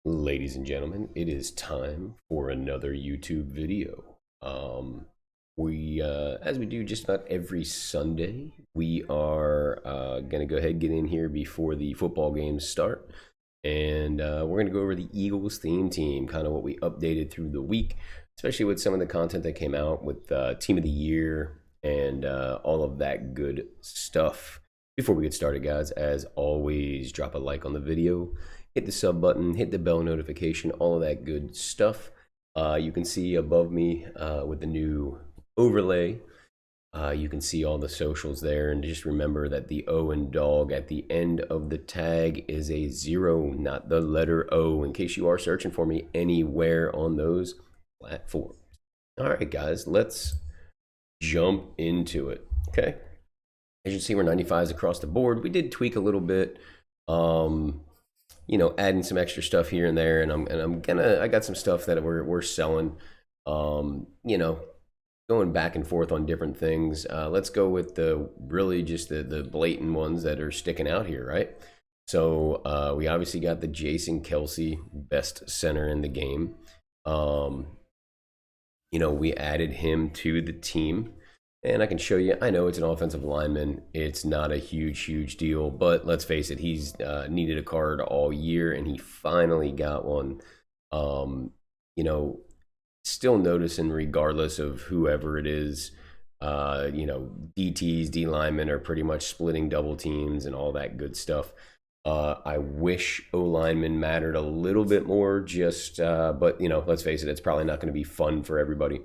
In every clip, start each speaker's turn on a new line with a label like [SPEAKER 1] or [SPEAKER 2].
[SPEAKER 1] Ladies and gentlemen, it is time for another YouTube video. As we do just about every Sunday, we are gonna go ahead and get in here before the football games start, and we're gonna go over the Eagles theme team, kind of what we updated through the week, especially with some of the content that came out with Team of the Year and all of that good stuff. Before we get started, guys, as always, drop a like on the video, hit the sub button, hit the bell notification, all of that good stuff. You can see above me with the new overlay, you can see all the socials there. And just remember that the O and dog at the end of the tag is a 0, not the letter O, in case you are searching for me anywhere on those platforms. All right, guys, let's jump into it. Okay. As you can see, we're 95s across the board. We did tweak a little bit, adding some extra stuff here and there, and I got some stuff that we're selling, going back and forth on different things. Let's go with the blatant ones that are sticking out here, right? So we obviously got the Jason Kelce, best center in the game. We added him to the team. And I can show you, I know it's an offensive lineman. It's not a huge deal, but let's face it, he's needed a card all year, and he finally got one. Still noticing, regardless of whoever it is, DTs, D linemen are pretty much splitting double teams and all that good stuff. I wish O linemen mattered a little bit more, but let's face it, it's probably not going to be fun for everybody.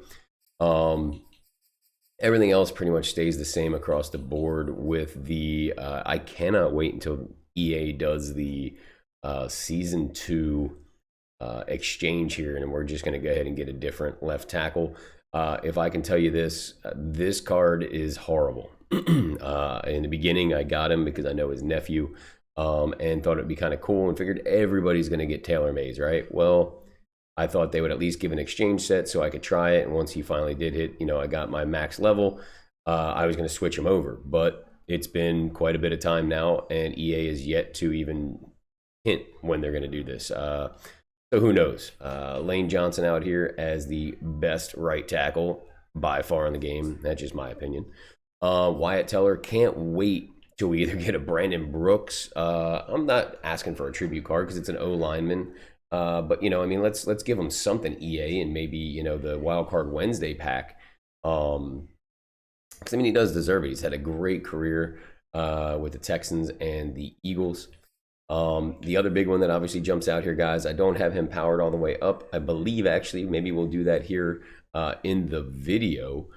[SPEAKER 1] Everything else pretty much stays the same across the board with the I cannot wait until EA does the season 2 exchange here, and we're just going to go ahead and get a different left tackle. If I can tell you this, this card is horrible. In the beginning, I got him because I know his nephew, and thought it'd be kind of cool, and figured everybody's going to get Taylor Mays, right? Well, I thought they would at least give an exchange set so I could try it. And once he finally did hit, I got my max level, I was going to switch him over. But it's been quite a bit of time now, and EA is yet to even hint when they're going to do this. So who knows? Lane Johnson out here as the best right tackle by far in the game. That's just my opinion. Wyatt Teller, can't wait till we either get a Brandon Brooks. I'm not asking for a tribute card because it's an O lineman. But let's give him something, EA, and maybe the Wild Card Wednesday pack. Because he does deserve it. He's had a great career with the Texans and the Eagles. The other big one that obviously jumps out here, guys, I don't have him powered all the way up. I believe actually maybe we'll do that here in the video.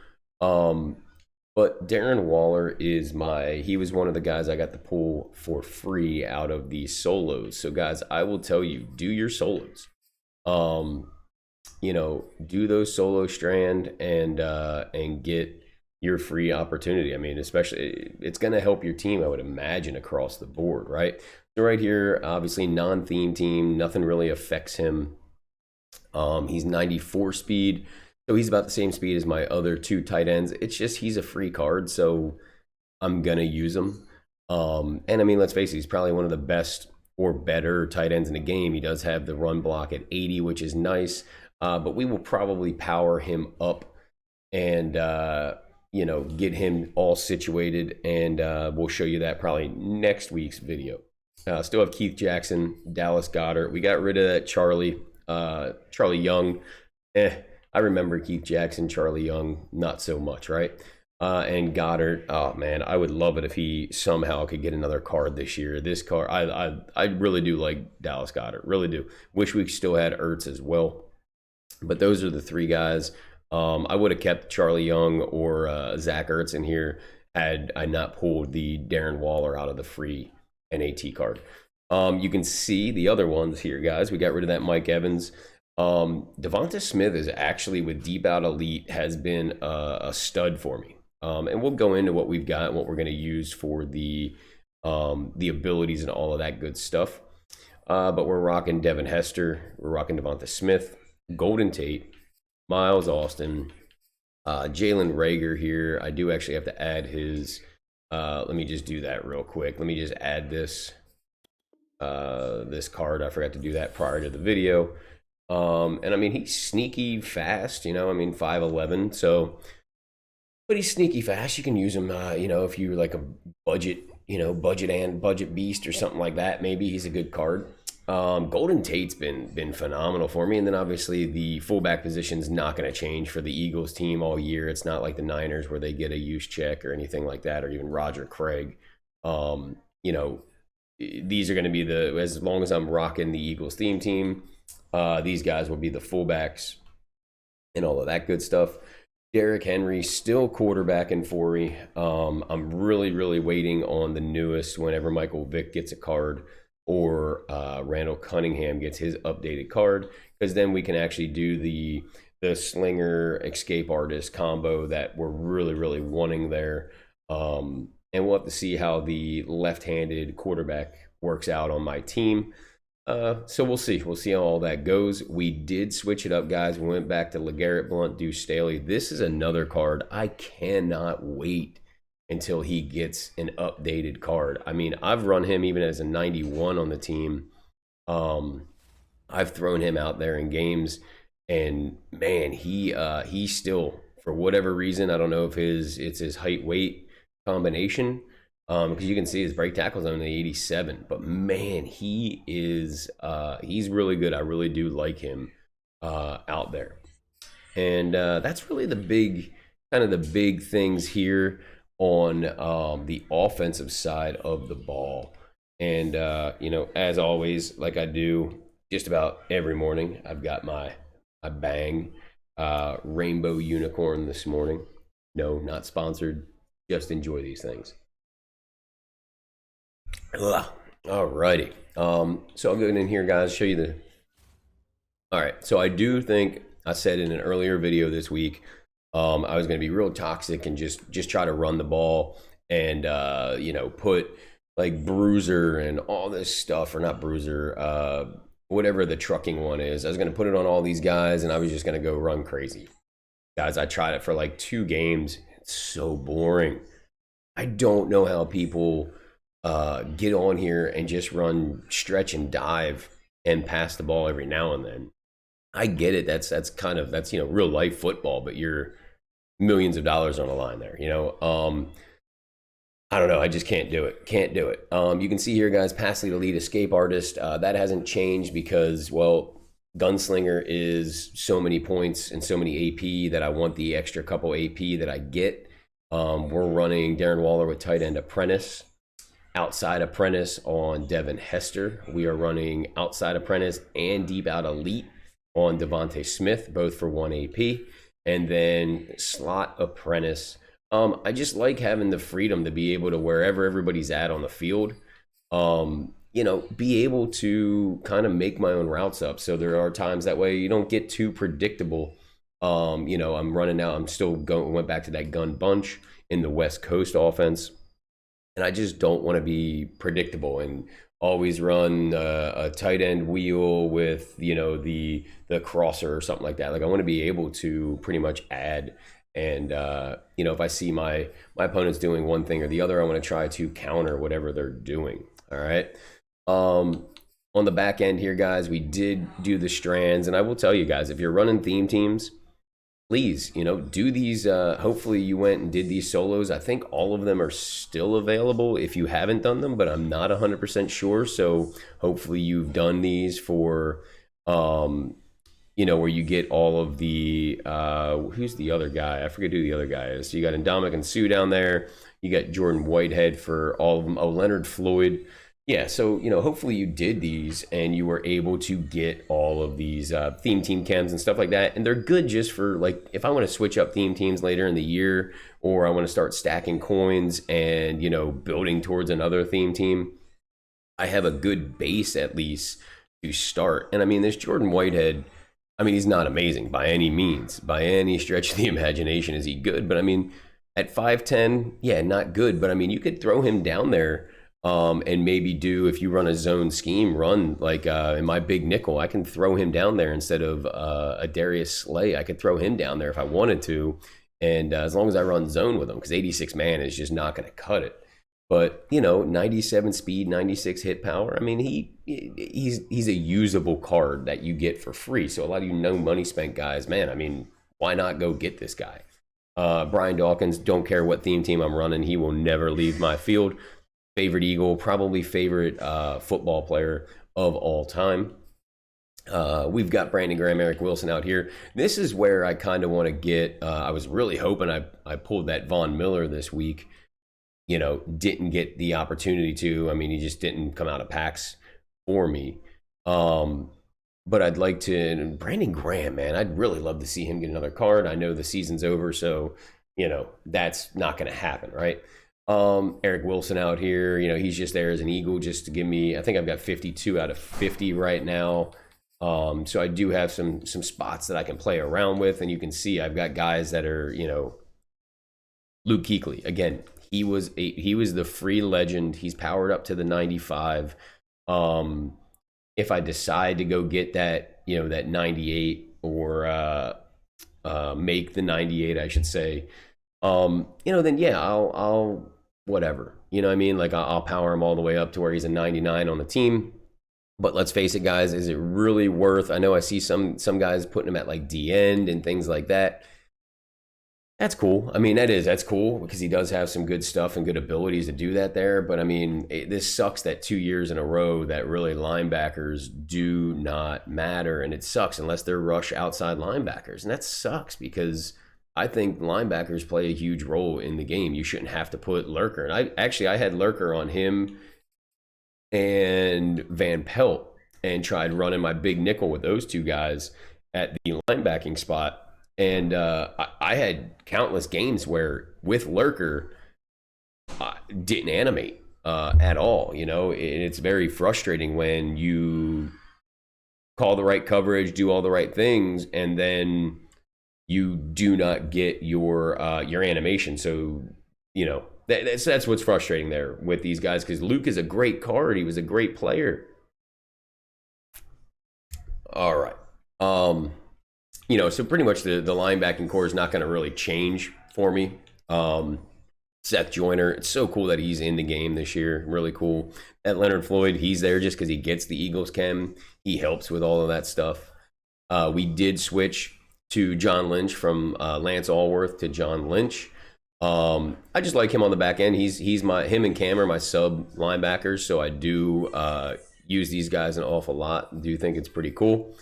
[SPEAKER 1] But Darren Waller he was one of the guys I got to pull for free out of the solos. So guys, I will tell you, do your solos. Do those solo strand and get your free opportunity. Especially it's going to help your team, I would imagine, across the board, right? So right here, obviously non-theme team, nothing really affects him. He's 94 speed. So he's about the same speed as my other 2 tight ends. It's just he's a free card, so I'm going to use him. Let's face it, he's probably one of the best or better tight ends in the game. He does have the run block at 80, which is nice. But we will probably power him up and, get him all situated. And we'll show you that probably next week's video. Still have Keith Jackson, Dallas Goedert. We got rid of that Charlie Young. I remember Keith Jackson, Charlie Young, not so much, right? And Goddard, oh man, I would love it if he somehow could get another card this year. This card, I really do like Dallas Goedert, really do. Wish we still had Ertz as well. But those are the 3 guys. I would have kept Charlie Young or Zach Ertz in here had I not pulled the Darren Waller out of the free NAT card. You can see the other ones here, guys. We got rid of that Mike Evans. Devonta Smith is actually, with Deep Out Elite, has been a stud for me. And we'll go into what we've got and what we're going to use for the abilities and all of that good stuff. But we're rocking Devin Hester. We're rocking Devonta Smith, Golden Tate, Miles Austin, Jalen Reagor here. I do actually have to add his. Let me just do that real quick. Let me just add this. this card. I forgot to do that prior to the video. And I mean, he's sneaky fast, you know, I mean, 5'11", so, but he's sneaky fast. You can use him, you know, if you're like a budget, you know, budget beast or something like that, maybe he's a good card. Golden Tate's been phenomenal for me. And then obviously the fullback position's not going to change for the Eagles team all year. It's not like the Niners where they get a use check or anything like that, or even Roger Craig. You know, these are going to be as long as I'm rocking the Eagles theme team, these guys will be the fullbacks and all of that good stuff. Derrick Henry still quarterbacking for me. I'm really waiting on the newest whenever Michael Vick gets a card or Randall Cunningham gets his updated card, because then we can actually do the slinger escape artist combo that we're really wanting there. And we'll have to see how the left-handed quarterback works out on my team. So we'll see how all that goes. We did switch it up, guys. We went back to LeGarrette Blount, Deuce Staley. This is another card I cannot wait until he gets an updated card. I mean, I've run him even as a 91 on the team. I've thrown him out there in games, and man, he still, for whatever reason, I don't know if it's his height weight combination, because you can see his break tackle's on the 87, but man, he's really good. I really do like him out there. And that's really the big things here on the offensive side of the ball. And you know, as always, like I do just about every morning, I've got my Bang rainbow unicorn this morning. No, not sponsored. Just enjoy these things. Alrighty. So I'll go in here, guys, show you all right. So I do think I said in an earlier video this week, I was going to be real toxic and just try to run the ball and, you know, put like Bruiser and all this stuff, or not Bruiser, whatever the trucking one is. I was going to put it on all these guys and I was just going to go run crazy. Guys, I tried it for like 2 games. It's so boring. I don't know how people get on here and just run stretch and dive and pass the ball every now and then. I get it. That's you know, real life football, but you're millions of dollars on the line there, you know. I don't know. I just can't do it. You can see here, guys, pass lead, elite, escape artist. That hasn't changed because, well, Gunslinger is so many points and so many AP that I want the extra couple AP that I get. We're running Darren Waller with tight end apprentice, outside apprentice on Devin Hester. We are running outside apprentice and deep out elite on Devontae Smith, both for 1 AP, and then slot apprentice. I just like having the freedom to be able to, wherever everybody's at on the field, you know, be able to kind of make my own routes up. So there are times that way you don't get too predictable. You know, I'm running out. I'm still went back to that gun bunch in the West Coast offense, and I just don't want to be predictable and always run a tight end wheel with, you know, the crosser or something like that. Like, I want to be able to pretty much add. And, you know, if I see my opponent's doing one thing or the other, I want to try to counter whatever they're doing. All right. On the back end here, guys, we did do the strands. And I will tell you guys, if you're running theme teams, please, you know, do these. Hopefully you went and did these solos. I think all of them are still available if you haven't done them, but I'm not 100% sure. So hopefully you've done these for, you know, where you get all of the, who's the other guy? I forget who the other guy is. So you got Ndamukong Suh down there. You got Jordan Whitehead for all of them. Oh, Leonard Floyd. Yeah, so, you know, hopefully you did these and you were able to get all of these theme team chems and stuff like that. And they're good just for, like, if I want to switch up theme teams later in the year, or I want to start stacking coins and, you know, building towards another theme team, I have a good base at least to start. And I mean, this Jordan Whitehead, I mean, he's not amazing by any means. By any stretch of the imagination is he good. But I mean, at 5'10", yeah, not good. But I mean, you could throw him down there. And maybe do, if you run a zone scheme, run like in my big nickel, I can throw him down there instead of a Darius Slay. I could throw him down there if I wanted to, and as long as I run zone with him, because 86 man is just not going to cut it. But 97 speed, 96 hit power. I mean, he's a usable card that you get for free. So a lot of you no money spent guys, man, I mean, why not go get this guy? Brian Dawkins, don't care what theme team I'm running, he will never leave my field. Favorite Eagle, probably favorite football player of all time. We've got Brandon Graham, Eric Wilson out here. This is where I kind of want to get. I was really hoping I pulled that Von Miller this week. Didn't get the opportunity to. I mean, he just didn't come out of packs for me. But I'd like to. Brandon Graham, man, I'd really love to see him get another card. I know the season's over, so that's not going to happen, right? Eric Wilson out here, he's just there as an Eagle just to give me. I think I've got 52 out of 50 right now. So I do have some spots that I can play around with, and you can see I've got guys that are, Luke Kuechly. Again, he was the free legend. He's powered up to the 95. If I decide to go get that, that 98 or make the 98, I should say, then yeah, I'll whatever. You know what I mean? Like I'll power him all the way up to where he's a 99 on the team. But let's face it, guys, is it really worth? I know I see some guys putting him at like D end and things like that. That's cool. I mean, that's cool because he does have some good stuff and good abilities to do that there. But I mean, this sucks that 2 years in a row that really linebackers do not matter. And it sucks unless they're rush outside linebackers. And that sucks because I think linebackers play a huge role in the game. You shouldn't have to put Lurker. And I had Lurker on him and Van Pelt and tried running my big nickel with those two guys at the linebacking spot. And I had countless games where with Lurker, I didn't animate at all. It's very frustrating when you call the right coverage, do all the right things, and then you do not get your animation. So, that's what's frustrating there with these guys because Luke is a great card. He was a great player. All right. So pretty much the linebacking core is not going to really change for me. Seth Joyner, it's so cool that he's in the game this year. Really cool. At Leonard Floyd, he's there just because he gets the Eagles chem. He helps with all of that stuff. We did switch to John Lynch from Lance Allworth to John Lynch. I just like him on the back end. Him and Cam are my sub linebackers, so I do use these guys an awful lot. I do think it's pretty cool.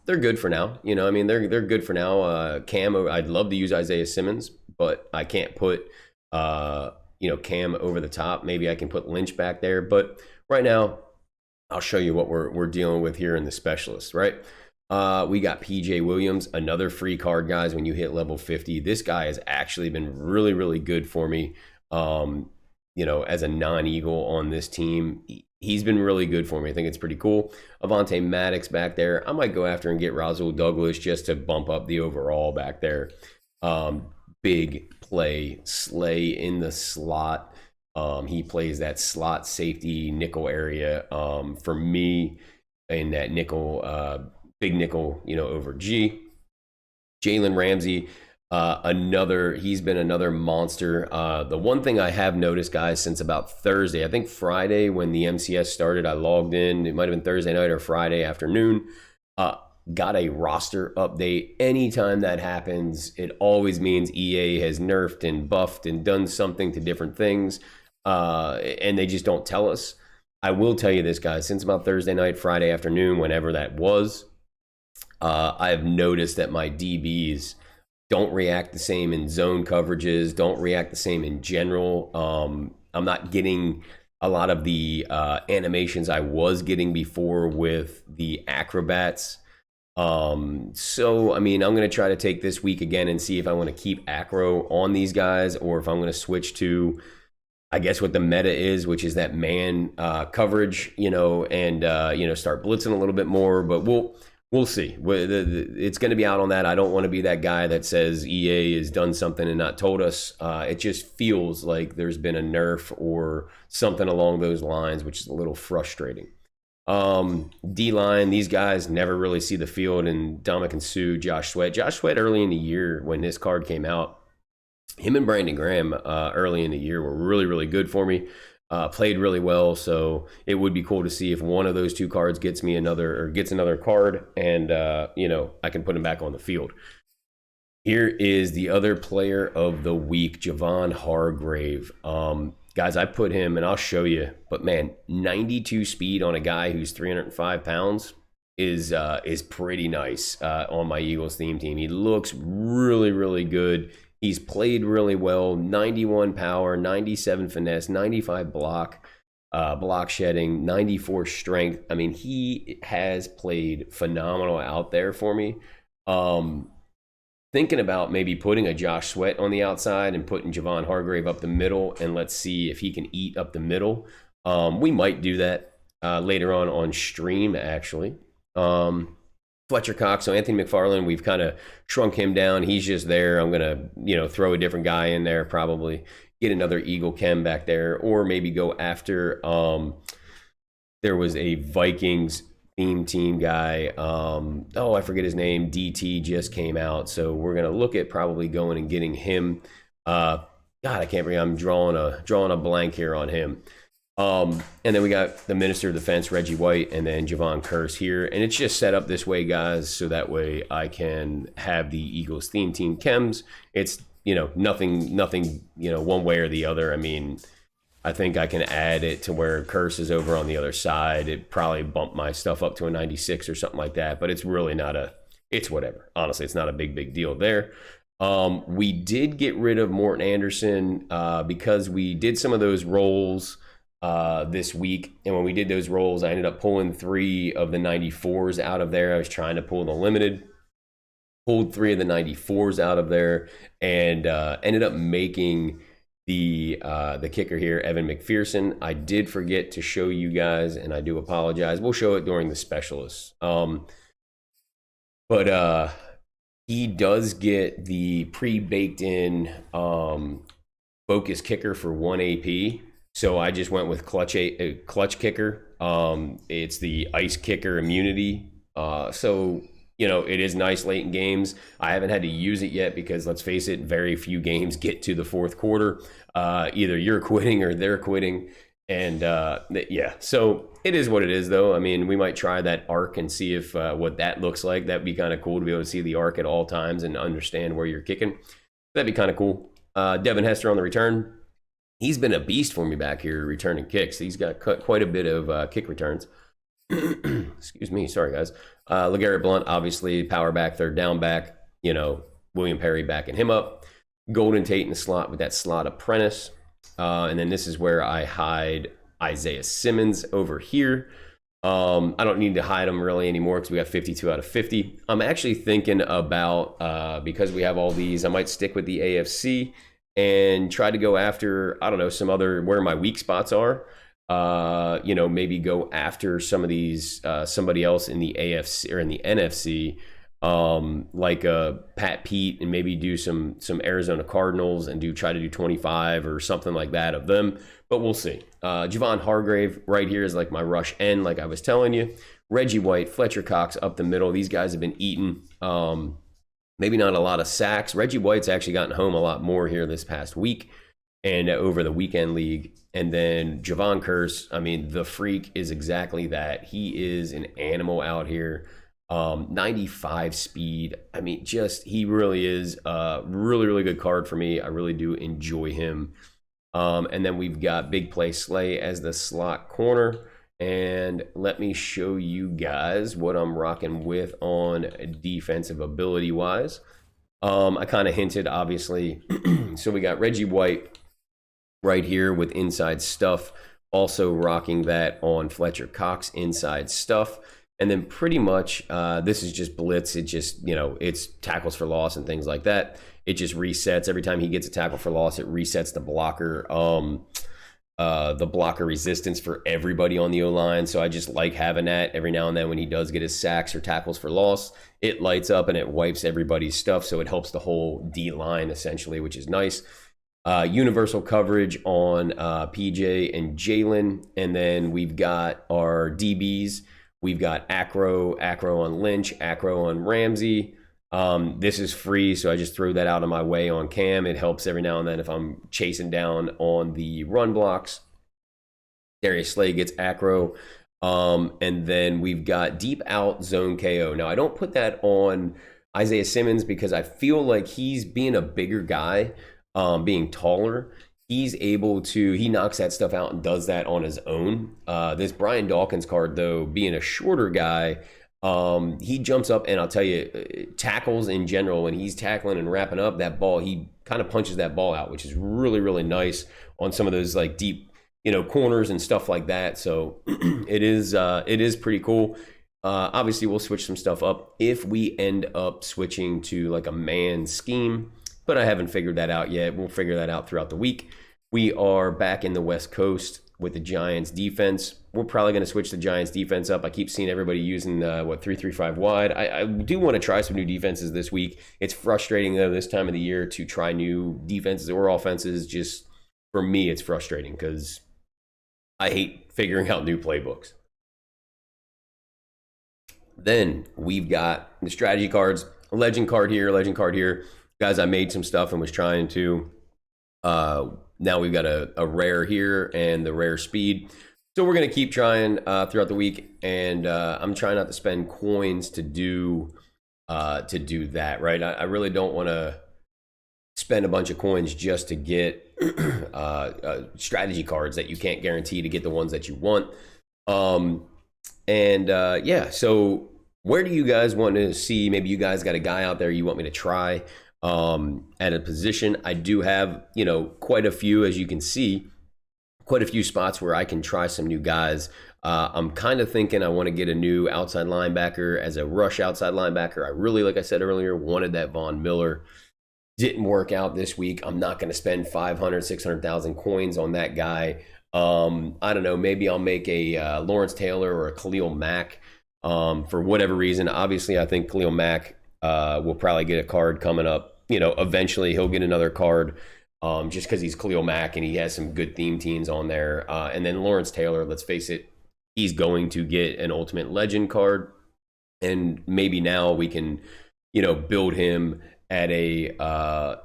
[SPEAKER 1] They're good for now. They're good for now. Cam, I'd love to use Isaiah Simmons, but I can't put Cam over the top. Maybe I can put Lynch back there, but right now I'll show you what we're dealing with here in the specialists, right? We got PJ Williams, another free card, guys. When you hit level 50, this guy has actually been really, really good for me. As a non-Eagle on this team, he's been really good for me. I think it's pretty cool. Avonte Maddox back there. I might go after and get Rasul Douglas just to bump up the overall back there. Big play, Slay in the slot. He plays that slot safety nickel area for me in that nickel, big nickel, over G. Jalen Ramsey, he's been another monster. The one thing I have noticed, guys, since about Thursday, I think Friday when the MCS started, I logged in. It might have been Thursday night or Friday afternoon. Got a roster update. Anytime that happens, it always means EA has nerfed and buffed and done something to different things, and they just don't tell us. I will tell you this, guys, since about Thursday night, Friday afternoon, whenever that was, I have noticed that my DBs don't react the same in zone coverages, don't react the same in general. I'm not getting a lot of the animations I was getting before with the acrobats. So, I'm going to try to take this week again and see if I want to keep acro on these guys or if I'm going to switch to, I guess, what the meta is, which is that man coverage, and start blitzing a little bit more, but we'll see. It's going to be out on that. I don't want to be that guy that says EA has done something and not told us. It just feels like there's been a nerf or something along those lines, which is a little frustrating. D-line, these guys never really see the field, and Dominican Sue, Josh Sweat early in the year when this card came out, him and Brandon Graham early in the year were really, really good for me. Played really well, so it would be cool to see if one of those two cards gets another card, and I can put him back on the field. Here is the other player of the week, Javon Hargrave. Guys, I put him, and I'll show you, but man, 92 speed on a guy who's 305 pounds is pretty nice on my Eagles theme team. He looks really, really good. He's played really well. 91 power, 97 finesse, 95 block shedding, 94 strength. I mean, he has played phenomenal out there for me. Thinking about maybe putting a Josh Sweat on the outside and putting Javon Hargrave up the middle, and let's see if he can eat up the middle. We might do that later on stream, actually. Fletcher Cox, so Anthony McFarland, we've kind of shrunk him down. He's just there. I'm going to, throw a different guy in there, probably get another Eagle Chem back there, or maybe go after, there was a Vikings theme team guy. I forget his name. DT just came out. So we're going to look at probably going and getting him. God, I can't believe I'm drawing a blank here on him. And then we got the Minister of Defense, Reggie White, and then Javon Curse here. And it's just set up this way, guys, so that way I can have the Eagles theme team chems. It's, nothing, one way or the other. I mean, I think I can add it to where Curse is over on the other side. It probably bumped my stuff up to a 96 or something like that, but it's really it's whatever. Honestly, it's not a big deal there. We did get rid of Morton Anderson because we did some of those rolls this week, and when we did those rolls, I ended up pulling 3 of the 94s out of there. I was trying to pull the limited, pulled 3 of the 94s out of there, and ended up making the kicker here, Evan Mcpherson. I did forget to show you guys, and I do apologize. We'll show it during the specialists. But he does get the pre-baked in focus kicker for 1 AP. So I just went with clutch kicker. It's the ice kicker immunity. So it is nice late in games. I haven't had to use it yet because, let's face it, very few games get to the fourth quarter. Either you're quitting or they're quitting. And so it is what it is, though. I mean, we might try that arc and see if what that looks like. That'd be kind of cool to be able to see the arc at all times and understand where you're kicking. That'd be kind of cool. Devin Hester on the return. He's been a beast for me back here returning kicks. He's got quite a bit of kick returns. Excuse me. Sorry, guys. LeGarrette Blount, obviously, power back, third down back. William Perry backing him up. Golden Tate in the slot with that slot apprentice. And then this is where I hide Isaiah Simmons over here. I don't need to hide him really anymore because we got 52 out of 50. I'm actually thinking about, because we have all these, I might stick with the AFC and try to go after, I don't know, some other, where my weak spots are. Maybe go after some of these, somebody else in the AFC or in the NFC, like Pat Pete, and maybe do some Arizona Cardinals and try to do 25 or something like that of them. But we'll see. Javon Hargrave right here is like my rush end, like I was telling you. Reggie White, Fletcher Cox up the middle. These guys have been eating. Maybe not a lot of sacks. Reggie White's actually gotten home a lot more here this past week and over the weekend league. And then Javon Curse, I mean, the freak is exactly that. He is an animal out here. 95 speed. I mean, he really is a really, really good card for me. I really do enjoy him. And then we've got Big Play Slay as the slot corner. And let me show you guys what I'm rocking with on defensive ability wise. I kind of hinted, obviously. So we got Reggie White right here with inside stuff. Also rocking that on Fletcher Cox inside stuff. And then pretty much this is just blitz. It just, it's tackles for loss and things like that. It just resets. Every time he gets a tackle for loss, it resets the blocker. The blocker resistance for everybody on the O-line. So I just like having that every now and then when he does get his sacks or tackles for loss. It lights up and it wipes everybody's stuff. So it helps the whole D-line essentially, which is nice. Universal coverage on PJ and Jalen. And then we've got our DBs. We've got Acro on Lynch, Acro on Ramsey. This is free, so I just throw that out of my way on cam. It helps every now and then if I'm chasing down on the run blocks. Darius Slay gets acro. And then we've got deep out zone KO. Now, I don't put that on Isaiah Simmons because I feel like he's being a bigger guy, being taller. He's able to, he knocks that stuff out and does that on his own. This Brian Dawkins card, though, being a shorter guy, he jumps up and I'll tell you, tackles in general, when he's tackling and wrapping up that ball, he kind of punches that ball out, which is really, really nice on some of those like deep, corners and stuff like that. So it is pretty cool. Obviously, we'll switch some stuff up if we end up switching to like a man scheme, but I haven't figured that out yet. We'll figure that out throughout the week. We are back in the West Coast with the Giants defense. We're probably going to switch the Giants defense up. I keep seeing everybody using 3-3-5 wide. I do want to try some new defenses this week. It's frustrating though this time of the year to try new defenses or offenses. Just for me, it's frustrating because I hate figuring out new playbooks. Then we've got the strategy cards, legend card here. Guys, I made some stuff and was trying to. Now we've got a rare here and the rare speed. So we're going to keep trying throughout the week. And I'm trying not to spend coins to do that, right? I really don't want to spend a bunch of coins just to get strategy cards that you can't guarantee to get the ones that you want. Yeah, so where do you guys want to see? Maybe you guys got a guy out there you want me to try at a position. I do have, quite a few, as you can see, quite a few spots where I can try some new guys. I'm kind of thinking I want to get a new outside linebacker as a rush outside linebacker. I really, like I said earlier, wanted that Von Miller. Didn't work out this week. I'm not going to spend 500, 600,000 coins on that guy. I don't know. Maybe I'll make a Lawrence Taylor or a Khalil Mack for whatever reason. Obviously, I think Khalil Mack will probably get a card coming up. Eventually he'll get another card just because he's Khalil Mack and he has some good theme teams on there. And then Lawrence Taylor, let's face it, he's going to get an Ultimate Legend card. And maybe now we can, build him at a,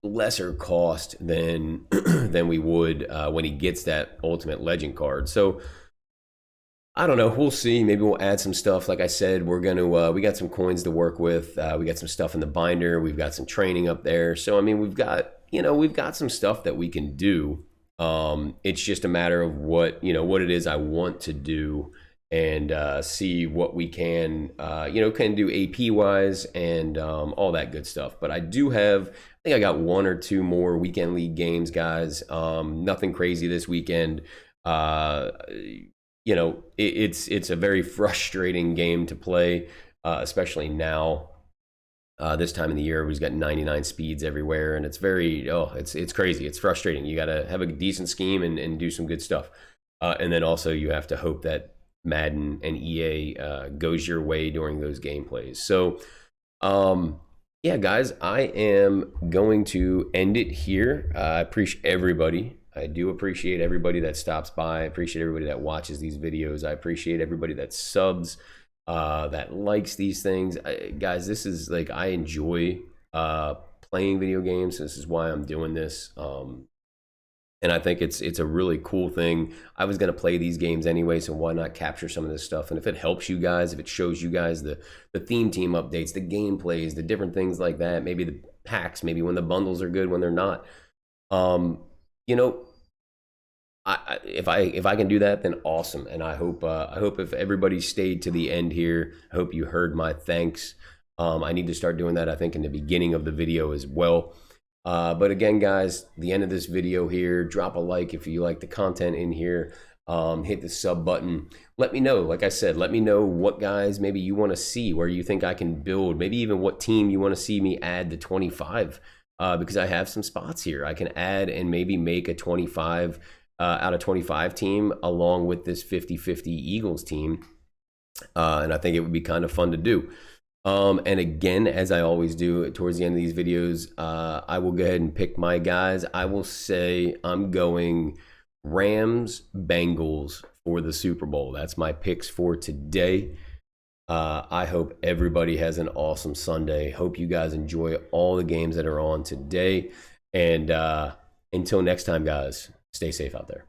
[SPEAKER 1] lesser cost than than we would when he gets that Ultimate Legend card. So I don't know. We'll see. Maybe we'll add some stuff. Like I said, we're gonna we got some coins to work with. We got some stuff in the binder. We've got some training up there. So I mean, we've got some stuff that we can do. It's just a matter of what it is I want to do and see what we can can do AP wise and all that good stuff. But I do have, I think I got one or two more weekend league games, guys. Nothing crazy this weekend. It's a very frustrating game to play, especially now. This time of the year, we've got 99 speeds everywhere, and it's it's crazy. It's frustrating. You got to have a decent scheme and do some good stuff. And then also you have to hope that Madden and EA goes your way during those gameplays. So, yeah, guys, I am going to end it here. I appreciate everybody. I do appreciate everybody that stops by. I appreciate everybody that watches these videos. I appreciate everybody that subs, that likes these things. Guys, this is like, I enjoy playing video games. This is why I'm doing this. And I think it's a really cool thing. I was going to play these games anyway, so why not capture some of this stuff? And if it helps you guys, if it shows you guys the theme team updates, the gameplays, the different things like that, maybe the packs, maybe when the bundles are good, when they're not. If I can do that, then awesome. And I hope if everybody stayed to the end here, I hope you heard my thanks. I need to start doing that, I think, in the beginning of the video as well. But again, guys, the end of this video here, drop a like if you like the content in here. Hit the sub button. Let me know, like I said, let me know what guys maybe you want to see, where you think I can build, maybe even what team you want to see me add to 25. Because I have some spots here. I can add and maybe make a 25 out of 25 team along with this 50-50 Eagles team. And I think it would be kind of fun to do. And again, as I always do towards the end of these videos, I will go ahead and pick my guys. I will say I'm going Rams, Bengals for the Super Bowl. That's my picks for today. I hope everybody has an awesome Sunday. Hope you guys enjoy all the games that are on today. And until next time, guys, stay safe out there.